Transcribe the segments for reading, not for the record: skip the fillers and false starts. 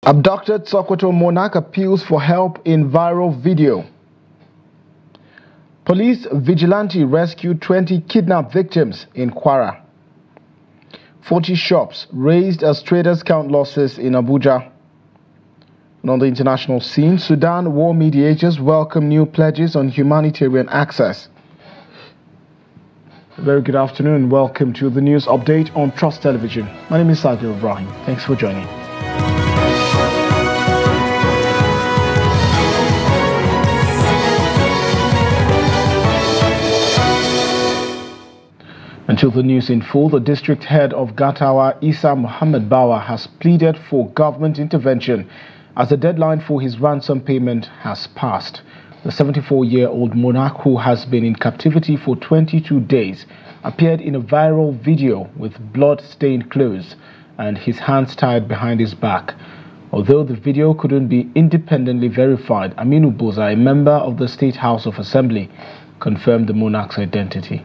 Abducted Sokoto Monarch appeals for help in viral video. Police vigilante rescued 20 kidnapped victims in Kwara. 40 shops raised as traders count losses in Abuja. And on the international scene, Sudan war mediators welcome new pledges on humanitarian access. A very good afternoon. Welcome to the news update on Trust Television. My name is Sajid Ibrahim. Thanks for joining. Until the news in full, the district head of Gatawa, Isa Muhammad Bawa, has pleaded for government intervention as the deadline for his ransom payment has passed. The 74-year-old monarch, who has been in captivity for 22 days, appeared in a viral video with blood-stained clothes and his hands tied behind his back. Although the video couldn't be independently verified, Aminu Boza, a member of the State House of Assembly, confirmed the monarch's identity.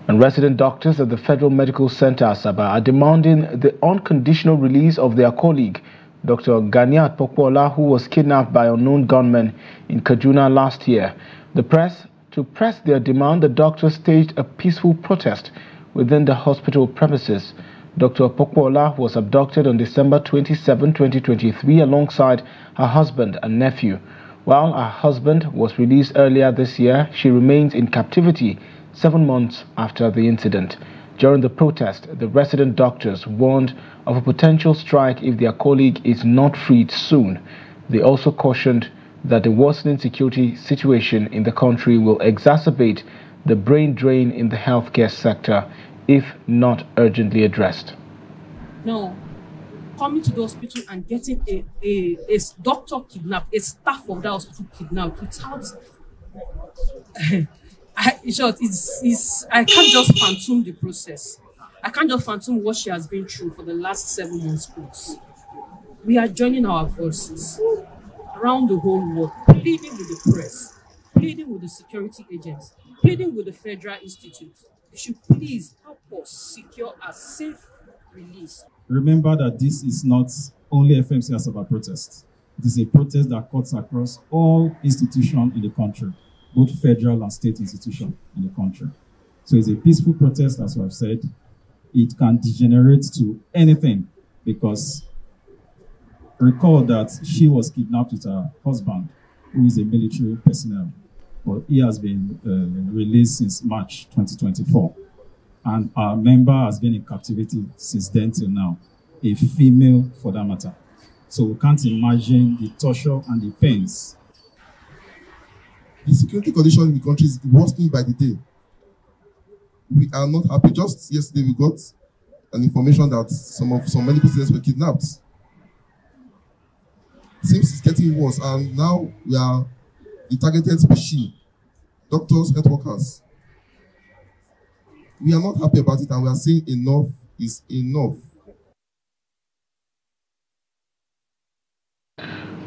And resident doctors at the Federal Medical Center Asaba are demanding the unconditional release of their colleague, Dr. Ganiat Pokwola, who was kidnapped by unknown gunmen in Kaduna last year. To press their demand, the doctors staged a peaceful protest within the hospital premises. Dr. Pokwola was abducted on December 27, 2023, alongside her husband and nephew. While her husband was released earlier this year, she remains in captivity 7 months after the incident. During the protest, the resident doctors warned of a potential strike if their colleague is not freed soon. They also cautioned that the worsening security situation in the country will exacerbate the brain drain in the healthcare sector if not urgently addressed. No, coming to the hospital and getting a doctor kidnapped, a staff of that hospital kidnapped without... in short, I can't just phantom the process. I can't just phantom what she has been through for the last 7 months plus. We are joining our voices around the whole world, pleading with the press, pleading with the security agents, pleading with the Federal Institute. They should please help us secure a safe release. Remember that this is not only FMC Asaba protest. It is a protest that cuts across all institutions in the country, both federal and state institutions in the country. So it's a peaceful protest, as I've said. It can degenerate to anything because recall that she was kidnapped with her husband, who is a military personnel, but he has been released since March 2024. And our member has been in captivity since then till now, a female for that matter. So we can't imagine the torture and the pains. The security condition in the country is worsening by the day. We are not happy. Just yesterday, we got an information that some medical students were kidnapped. It seems it's getting worse, and now we are the targeted species, doctors, health workers. We are not happy about it, and we are saying enough is enough.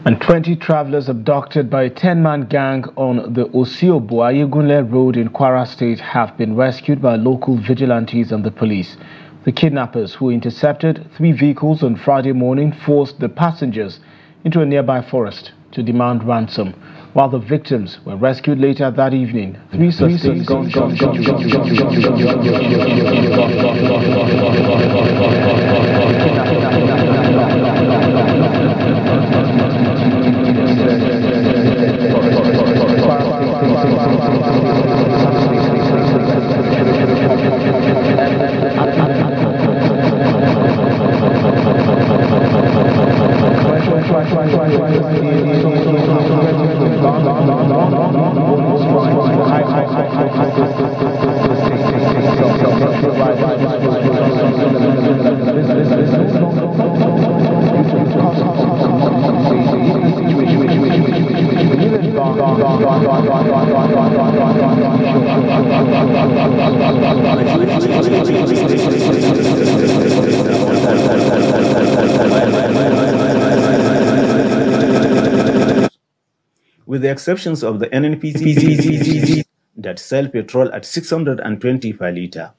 And 20 travelers abducted by a 10-man gang on the Osiobo-Ayegunle Road in Kwara State have been rescued by local vigilantes and the police. The kidnappers, who intercepted 3 vehicles on Friday morning, forced the passengers into a nearby forest to demand ransom. While the victims were rescued later that evening, 3 sustained gunshots. With the exceptions of the NNPC that sell petrol at 620 per litre,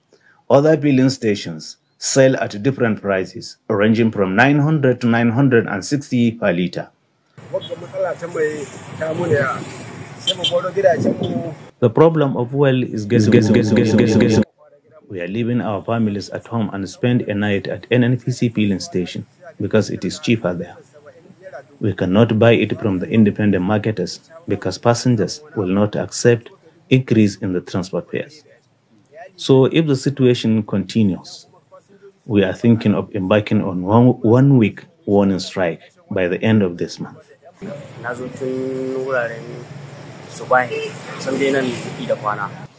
other filling stations sell at different prices, ranging from 900 to 960 per liter. The problem of fuel is getting. We are leaving our families at home and spend a night at NNPC filling station because it is cheaper there. We cannot buy it from the independent marketers because passengers will not accept increase in the transport fares. So if the situation continues, we are thinking of embarking on one week warning strike by the end of this month.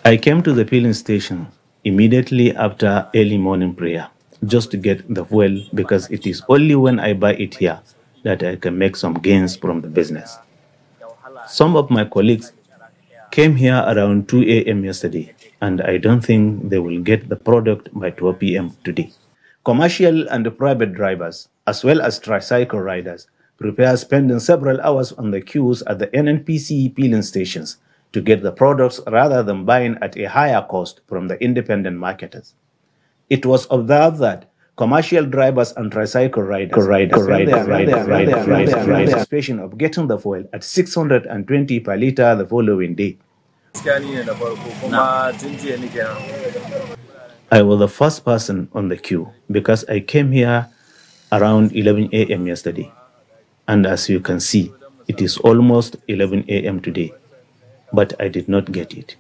I came to the filling station immediately after early morning prayer just to get the fuel because it is only when I buy it here that I can make some gains from the business. Some of my colleagues came here around 2 a.m. yesterday, and I don't think they will get the product by 12 p.m. today. Commercial and private drivers, as well as tricycle riders, prepare spending several hours on the queues at the NNPC filling stations to get the products rather than buying at a higher cost from the independent marketers. It was observed that commercial drivers and tricycle riders anticipation of getting the fuel at 620 per liter the following day. I was the first person on the queue because I came here around 11 a.m. yesterday. And as you can see, it is almost 11 a.m. today, but I did not get it.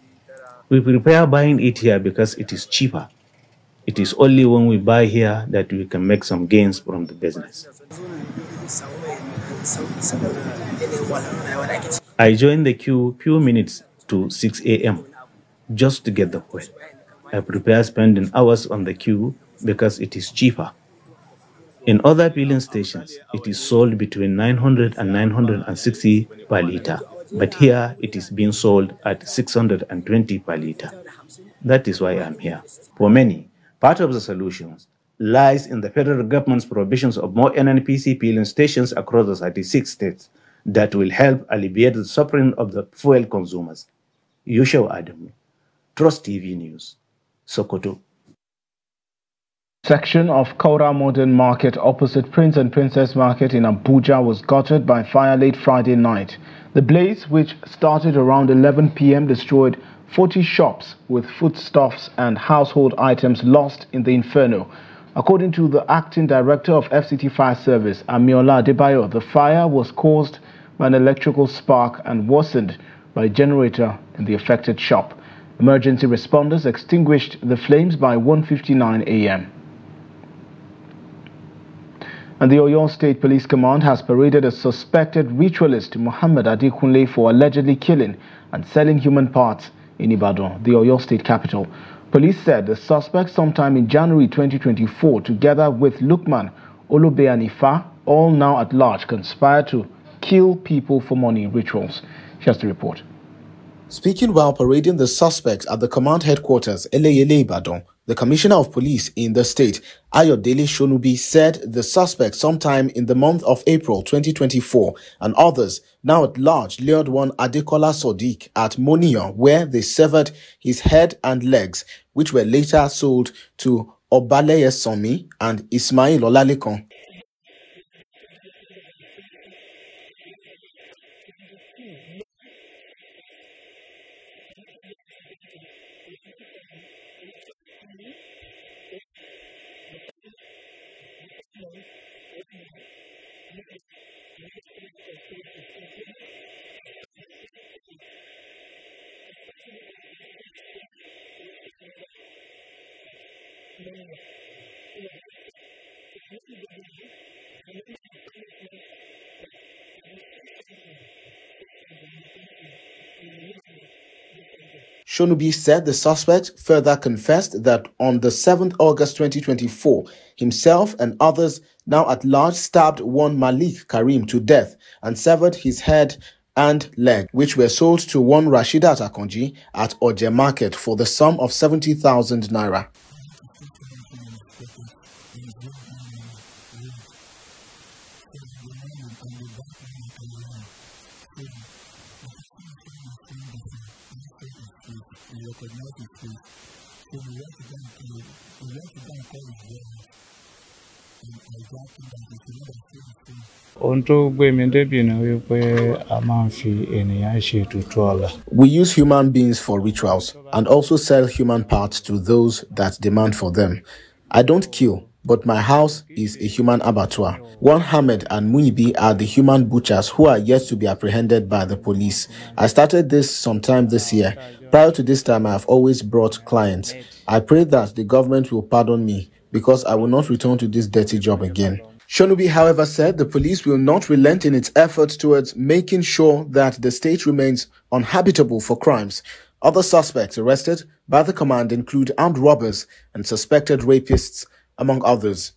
We prepare buying it here because it is cheaper. It is only when we buy here that we can make some gains from the business. I joined the queue few minutes to 6 a.m. just to get the fuel. I prepare spending hours on the queue because it is cheaper. In other filling stations, it is sold between 900 and 960 per liter, but here it is being sold at 620 per liter. That is why I am here. For many, part of the solutions lies in the federal government's provisions of more NNPC filling stations across the 36 states that will help alleviate the suffering of the fuel consumers. Yusha Adamu, Trust TV News, Sokoto. Section of Kaura Modern Market opposite Prince and Princess Market in Abuja was gutted by fire late Friday night. The blaze, which started around 11 p.m., destroyed 40 shops with foodstuffs and household items lost in the inferno. According to the acting director of FCT Fire Service, Amiola Adebayo, the fire was caused by an electrical spark and worsened by a generator in the affected shop. Emergency responders extinguished the flames by 1:59 a.m. And the Oyo State Police Command has paraded a suspected ritualist, Muhammad Adekunle, for allegedly killing and selling human parts in Ibadan, the Oyo State capital. Police said the suspect sometime in January 2024, together with Lukman Olobe and Ifa, all now at large, conspired to kill people for money rituals. Here's the report. Speaking while parading the suspects at the command headquarters, Eleyele Ibadan, the Commissioner of Police in the state, Ayodele Shonubi, said the suspect sometime in the month of April 2024 and others now at large lured one Adekola Sodiq at Moniya, where they severed his head and legs, which were later sold to Obaleye Somi and Ismail Olalekan. Shonubi said the suspect further confessed that on the 7th August 2024, himself and others now at large stabbed one Malik Karim to death and severed his head and leg, which were sold to one Rashidat Akonji at Oje Market for the sum of 70,000 naira. We use human beings for rituals and also sell human parts to those that demand for them. I don't kill, but my house is a human abattoir. One Hamed and Muibi are the human butchers who are yet to be apprehended by the police. I started this sometime this year. Prior to this time, I have always brought clients. I pray that the government will pardon me because I will not return to this dirty job again. Shonubi, however, said the police will not relent in its efforts towards making sure that the state remains uninhabitable for crimes. Other suspects arrested by the command include armed robbers and suspected rapists, among others.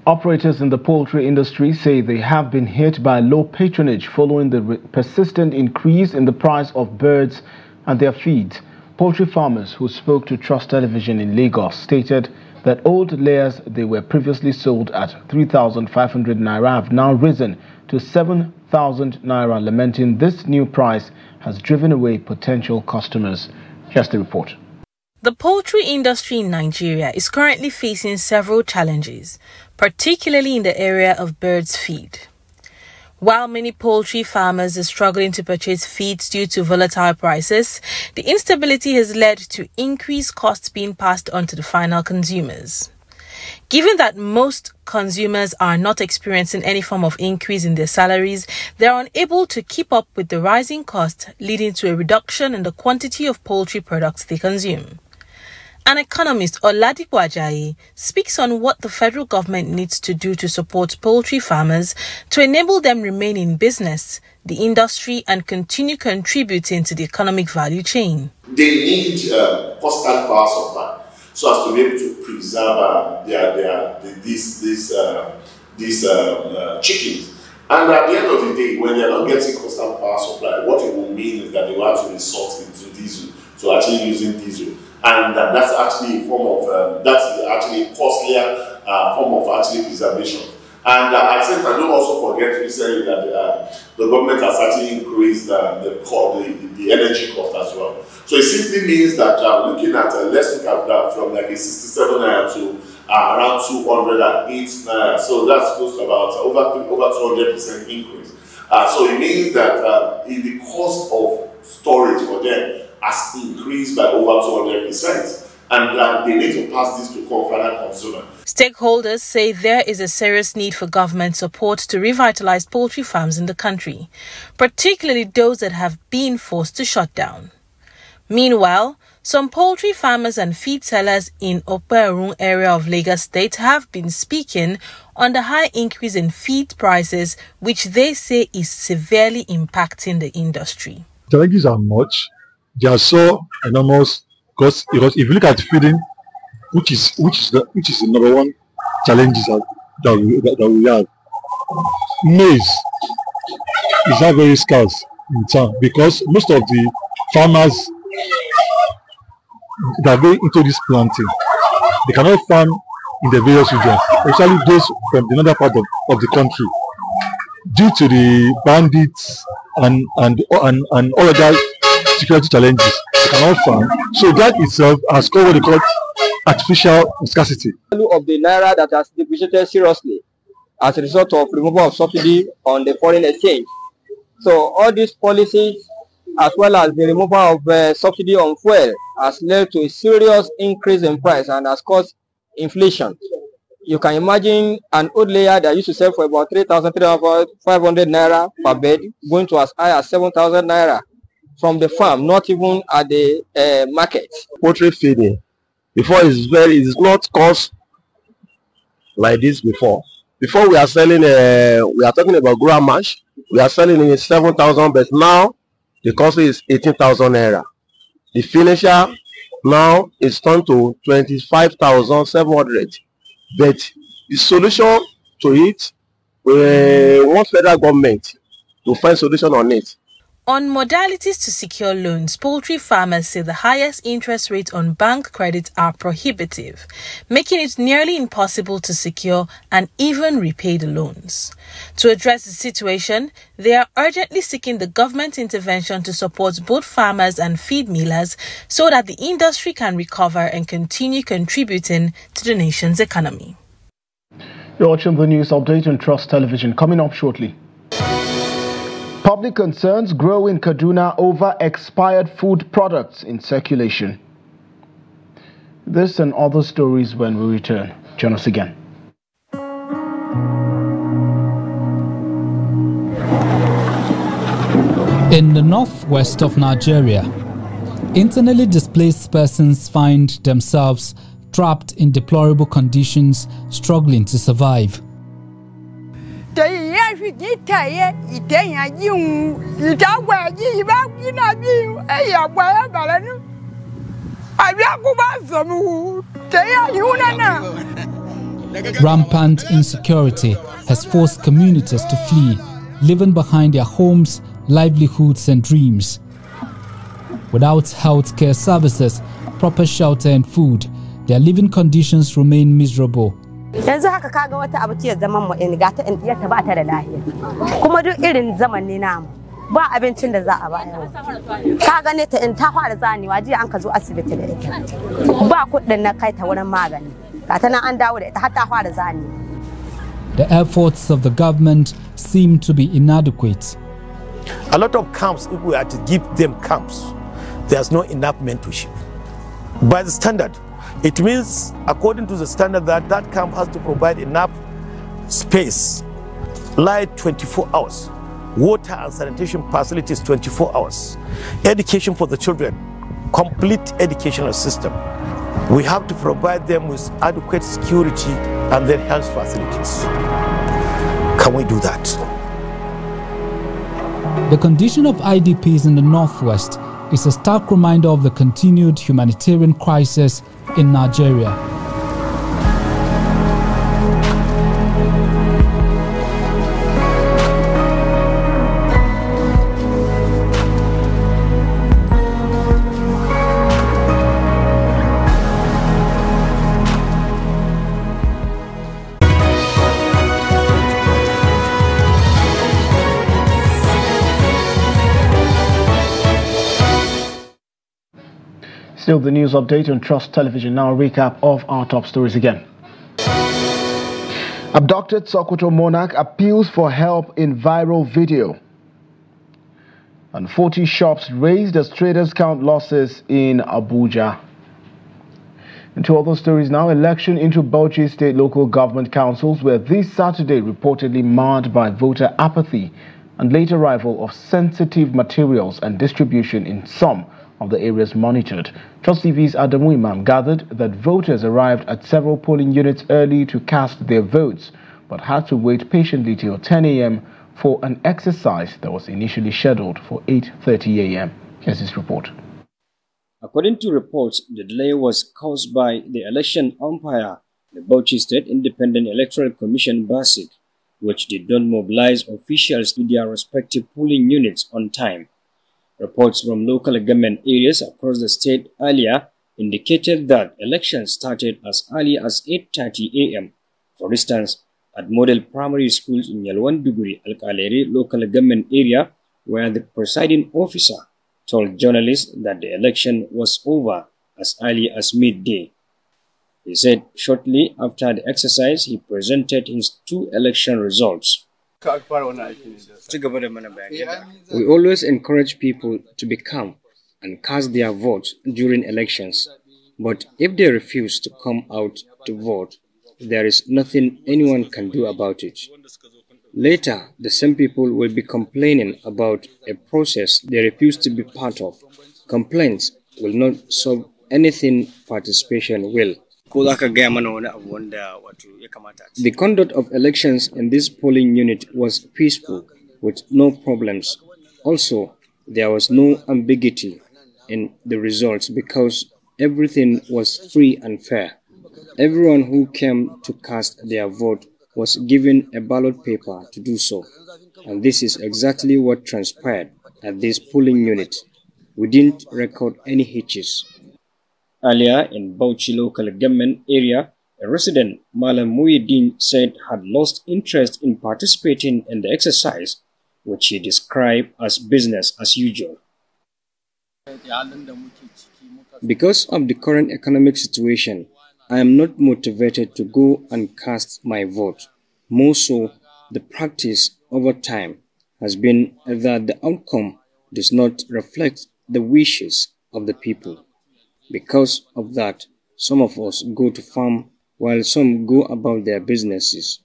Operators in the poultry industry say they have been hit by low patronage following the persistent increase in the price of birds and their feed. Poultry farmers who spoke to Trust Television in Lagos stated that old layers they were previously sold at 3,500 naira have now risen to 7,000 naira, lamenting this new price has driven away potential customers. Here's the report. The poultry industry in Nigeria is currently facing several challenges, particularly in the area of birds' feed. While many poultry farmers are struggling to purchase feeds due to volatile prices, the instability has led to increased costs being passed on to the final consumers. Given that most consumers are not experiencing any form of increase in their salaries, they are unable to keep up with the rising costs, leading to a reduction in the quantity of poultry products they consume. An economist, Oladipo Ajayi, speaks on what the federal government needs to do to support poultry farmers to enable them remain in business, the industry, and continue contributing to the economic value chain. They need constant power supply so as to be able to preserve these chickens. And at the end of the day, when they are not getting constant power supply, what it will mean is that they will have to resort into diesel, to actually using diesel. And that's actually a form of, that's actually a costlier form of actually preservation. And I think I don't also forget recently that the government has actually increased the energy cost as well. So it simply means that looking at, let's look at that from like a 67 naira to around 208 naira. So that's close to about over 200% increase. So it means that the cost of storage for them has increased by over 200%. And they need to pass this to final consumer. Stakeholders say there is a serious need for government support to revitalize poultry farms in the country, particularly those that have been forced to shut down. Meanwhile, some poultry farmers and feed sellers in Operun area of Lagos State have been speaking on the high increase in feed prices, which they say is severely impacting the industry. Challenges are much. They are so enormous because if you look at feeding, which is the number one challenges that we have, maize is not very scarce in town because most of the farmers that are going into this planting, they cannot farm in the various regions, especially those from the northern part of the country, due to the bandits and all of that security challenges. They cannot farm. So that itself has caused what they call artificial scarcity. The value of the naira that has depreciated seriously as a result of removal of subsidy on the foreign exchange. So all these policies, as well as the removal of subsidy on fuel, has led to a serious increase in price and has caused inflation. You can imagine an old layer that used to sell for about 3,500 naira per bed going to as high as 7,000 naira from the farm, not even at the market. Poultry feeding before it's not cost like this before. Before we are selling, we are talking about gram mash. We are selling in 7,000, but now the cost is 18,000 naira. The finisher now is turned to 25,700. But the solution to it, we want federal government to find solution on it. On modalities to secure loans, poultry farmers say the highest interest rates on bank credit are prohibitive, making it nearly impossible to secure and even repay the loans. To address the situation, they are urgently seeking the government intervention to support both farmers and feed millers so that the industry can recover and continue contributing to the nation's economy. You're watching the news update on Trust Television. Coming up shortly. Public concerns grow in Kaduna over expired food products in circulation. This and other stories when we return. Join us again. In the northwest of Nigeria, internally displaced persons find themselves trapped in deplorable conditions, struggling to survive. Rampant insecurity has forced communities to flee, leaving behind their homes, livelihoods and dreams. Without healthcare services, proper shelter and food, their living conditions remain miserable. Yanzu haka kaga wata abu ce zaman mu in gata in ta ba ta da lafiya kuma duk irin zaman ne namu ba abincin da za a ba yau ka gane ta in ta fara zanewa jiya an ka zo asibiti da ita ba kuɗin na kai ta wurin magani gata nan an dawo da ita har ta fara zane. The efforts of the government seem to be inadequate. A lot of camps, if we are to give them camps, there's no enough mentorship. By the standard, it means, according to the standard, that that camp has to provide enough space, light 24 hours, water and sanitation facilities 24 hours, education for the children, complete educational system. We have to provide them with adequate security and their health facilities. Can we do that? The condition of IDPs in the northwest is a stark reminder of the continued humanitarian crisis in Nigeria. Still the news update on Trust Television. Now a recap of our top stories again. Abducted Sokoto Monarch appeals for help in viral video. And 40 shops raised as traders count losses in Abuja. And to other stories now, election into Bauchi State local government councils were this Saturday reportedly marred by voter apathy and late arrival of sensitive materials and distribution in some of the areas monitored. Trust TV's Adamu Imam gathered that voters arrived at several polling units early to cast their votes, but had to wait patiently till 10 a.m. for an exercise that was initially scheduled for 8:30 a.m. Here's this report. According to reports, the delay was caused by the election umpire, the Bauchi State Independent Electoral Commission (BASIC), which did not mobilize officials to their respective polling units on time. Reports from local government areas across the state earlier indicated that elections started as early as 8:30 a.m. For instance, at model primary schools in Yalwanduguri, Alkaleri local government area, where the presiding officer told journalists that the election was over as early as midday. He said shortly after the exercise, he presented his 2 election results. We always encourage people to be calm and cast their votes during elections. But if they refuse to come out to vote, there is nothing anyone can do about it. Later, the same people will be complaining about a process they refuse to be part of. Complaints will not solve anything, participation will. The conduct of elections in this polling unit was peaceful, with no problems. Also, there was no ambiguity in the results because everything was free and fair. Everyone who came to cast their vote was given a ballot paper to do so, and this is exactly what transpired. at this polling unit. We didn't record any hitches. Earlier in Bauchi local government area, a resident, Malam Muhyiddin, said had lost interest in participating in the exercise, which he described as business as usual. Because of the current economic situation, I am not motivated to go and cast my vote. More so, the practice over time has been that the outcome does not reflect the wishes of the people. Because of that, some of us go to farm while some go about their businesses.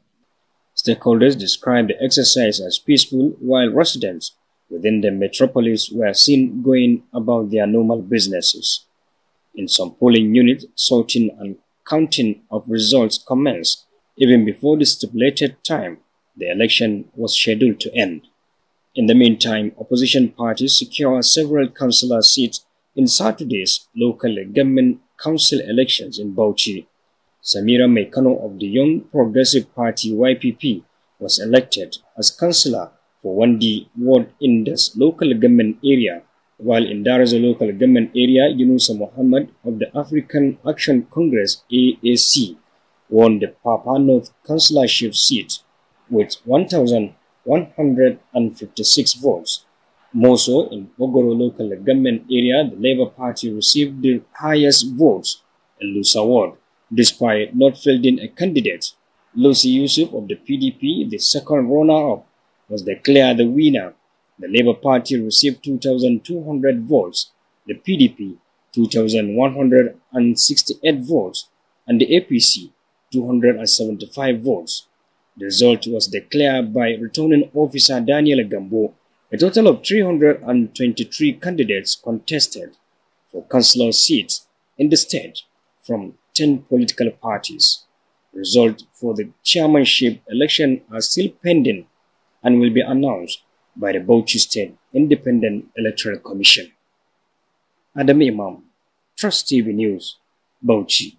Stakeholders described the exercise as peaceful, while residents within the metropolis were seen going about their normal businesses. In some polling units, sorting and counting of results commenced even before the stipulated time the election was scheduled to end. In the meantime, opposition parties secured several councillor seats in Saturday's local government council elections in Bauchi. Samira Mekano of the Young Progressive Party YPP was elected as councillor for 1D ward in this local government area, while in Darazo local government area, Yunusa Muhammad of the African Action Congress AAC won the Papa North councillorship seat with 1,156 votes. More so, in Ogoro local government area, the Labour Party received the highest votes in Lusa ward, despite not fielding a candidate. Lucy Yusuf of the PDP, the second runner-up, was declared the winner. The Labour Party received 2,200 votes, the PDP 2,168 votes, and the APC 275 votes. The result was declared by returning officer Daniel Gambo. A total of 323 candidates contested for councillor seats in the state from 10 political parties. Result for the chairmanship election are still pending and will be announced by the Bauchi State Independent Electoral Commission. Adam Imam, Trust TV News, Bauchi.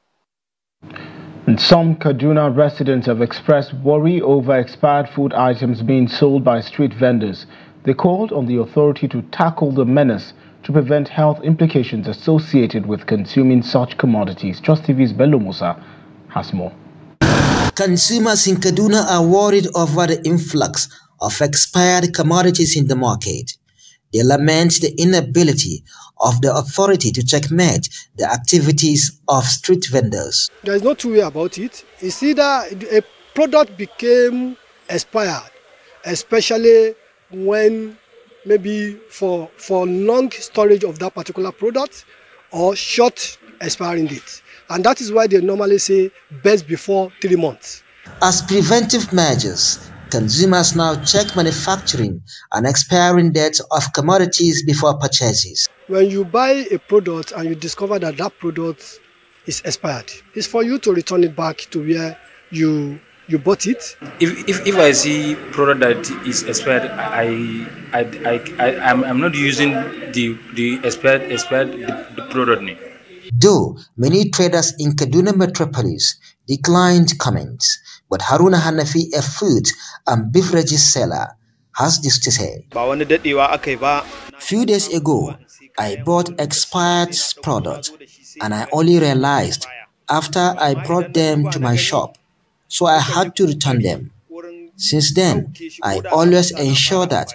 And some Kaduna residents have expressed worry over expired food items being sold by street vendors. They called on the authority to tackle the menace to prevent health implications associated with consuming such commodities. Trust TV's Bello Musa has more. Consumers in Kaduna are worried over the influx of expired commodities in the market. They lament the inability of the authority to checkmate the activities of street vendors. There is no two way about it. It's either a product became expired, especially when maybe for long storage of that particular product or short expiring date. And that is why they normally say best before 3 months. As preventive measures, consumers now check manufacturing and expiring dates of commodities before purchases. When you buy a product and you discover that that product is expired, it's for you to return it back to where you bought it. If I see product that is expired, I'm not using the expired the product name. Though many traders in Kaduna Metropolis declined comments, but Haruna Hanafi, a food and beverages seller, has this to say. Few days ago, I bought expired products and I only realized after I brought them to my shop, so I had to return them. Since then, I always ensure that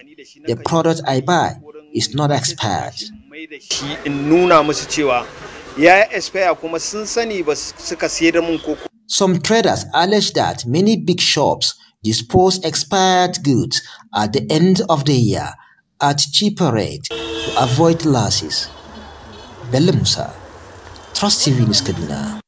the product I buy is not expired. Some traders allege that many big shops dispose expired goods at the end of the year at cheaper rate to avoid losses. Bello Musa, Trust TV News, Kaduna.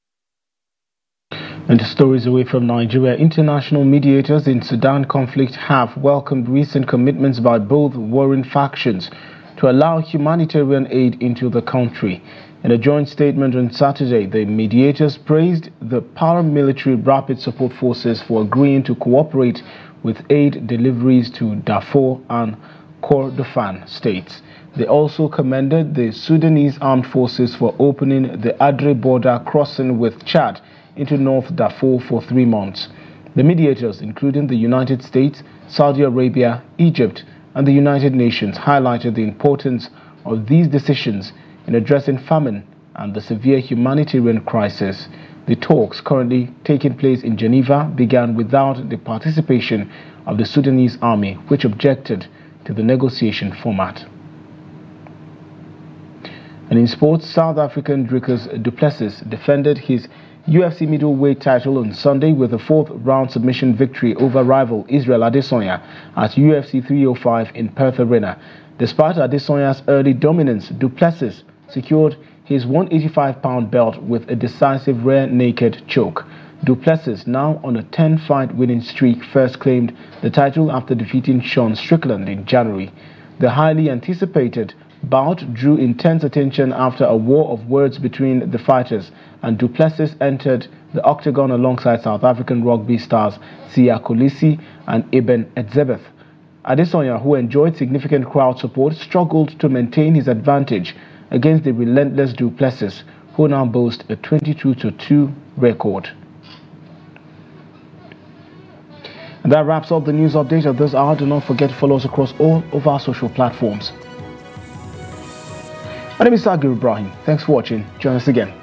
And the stories away from Nigeria, international mediators in Sudan conflict have welcomed recent commitments by both warring factions to allow humanitarian aid into the country. In a joint statement on Saturday, the mediators praised the paramilitary rapid support forces for agreeing to cooperate with aid deliveries to Darfur and Kordofan states. They also commended the Sudanese armed forces for opening the Adre border crossing with Chad into North Darfur for 3 months. The mediators, including the United States, Saudi Arabia, Egypt, and the United Nations highlighted the importance of these decisions in addressing famine and the severe humanitarian crisis. The talks currently taking place in Geneva began without the participation of the Sudanese army, which objected to the negotiation format. And in sports, South African Dricus du Plessis defended his UFC middleweight title on Sunday with a fourth-round submission victory over rival Israel Adesanya at UFC 305 in Perth Arena. Despite Adesanya's early dominance, du Plessis secured his 185-pound belt with a decisive rear naked choke. Du Plessis, now on a 10-fight winning streak, first claimed the title after defeating Sean Strickland in January. The highly anticipated bout drew intense attention after a war of words between the fighters, and du Plessis entered the octagon alongside South African rugby stars Siya Kolisi and Eben Etzebeth. Adesanya, who enjoyed significant crowd support, struggled to maintain his advantage against the relentless du Plessis, who now boasts a 22-2 record. And that wraps up the news update of this hour. Do not forget to follow us across all of our social platforms. My name is Sagir Ibrahim. Thanks for watching. Join us again.